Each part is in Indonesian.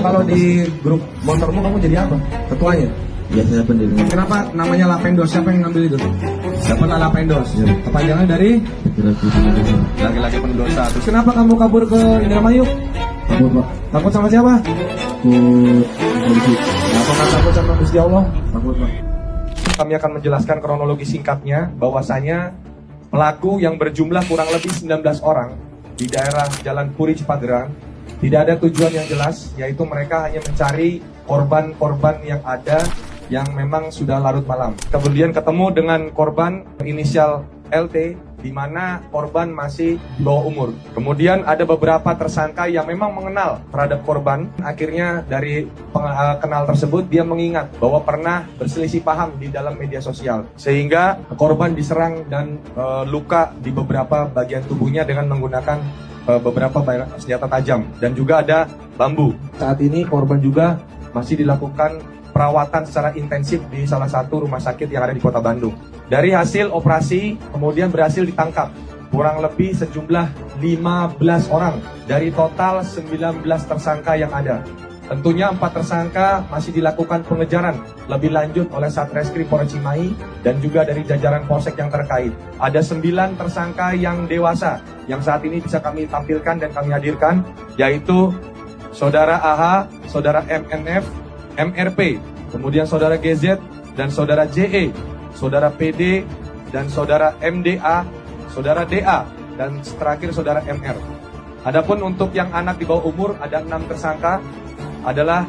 kalau di grup motormu kamu jadi apa? Ketuanya? Ya saya pendiri. Kenapa namanya Lapendos? Siapa yang ngambil itu? Siapa Lapendos? Ya. Kepanjangan dari laki-laki pendosa. Terus kenapa kamu kabur ke Indramayu? Takut Pak. Takut sama siapa? Takut polisi. Kenapa nggak takut sama Gusti Allah? Takut Pak. Kami akan menjelaskan kronologi singkatnya bahwasanya pelaku yang berjumlah kurang lebih 19 orang di daerah Jalan Puri Cipageran tidak ada tujuan yang jelas, yaitu mereka hanya mencari korban-korban yang ada yang memang sudah larut malam. Kemudian ketemu dengan korban inisial LT, di mana korban masih di bawah umur. Kemudian ada beberapa tersangka yang memang mengenal terhadap korban. Akhirnya dari kenal tersebut dia mengingat bahwa pernah berselisih paham di dalam media sosial, sehingga korban diserang dan luka di beberapa bagian tubuhnya dengan menggunakan beberapa senjata tajam dan juga ada bambu. Saat ini korban juga masih dilakukan perawatan secara intensif di salah satu rumah sakit yang ada di Kota Bandung. Dari hasil operasi kemudian berhasil ditangkap kurang lebih sejumlah 15 orang dari total 19 tersangka yang ada. Tentunya 4 tersangka masih dilakukan pengejaran lebih lanjut oleh Satreskrim Polres Cimahi dan juga dari jajaran polsek yang terkait. Ada 9 tersangka yang dewasa yang saat ini bisa kami tampilkan dan kami hadirkan, yaitu Saudara AH, Saudara MNF, MRP, kemudian Saudara GZ dan Saudara JE, Saudara PD dan Saudara MDA, Saudara DA, dan terakhir Saudara MR. Adapun untuk yang anak di bawah umur ada 6 tersangka, adalah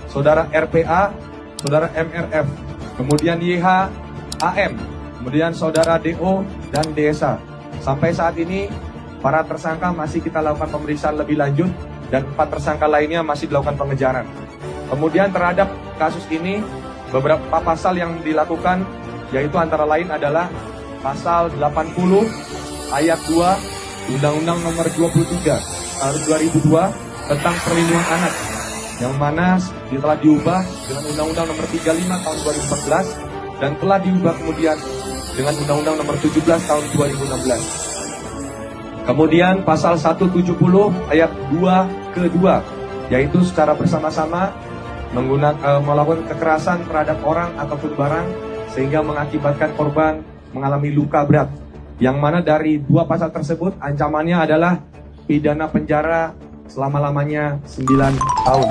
Saudara RPA, Saudara MRF, kemudian YH, AM, kemudian Saudara DO dan DSA. Sampai saat ini para tersangka masih kita lakukan pemeriksaan lebih lanjut dan 4 tersangka lainnya masih dilakukan pengejaran. Kemudian terhadap kasus ini beberapa pasal yang dilakukan, yaitu antara lain adalah pasal 80 ayat 2 Undang-Undang Nomor 23 tahun 2002 tentang perlindungan anak, yang mana telah diubah dengan Undang-Undang Nomor 35 tahun 2014 dan telah diubah kemudian dengan Undang-Undang Nomor 17 tahun 2016. Kemudian pasal 170 ayat 2 ke 2, yaitu secara bersama-sama melakukan kekerasan terhadap orang ataupun barang sehingga mengakibatkan korban mengalami luka berat, yang mana dari 2 pasal tersebut ancamannya adalah pidana penjara selama-lamanya 9 tahun.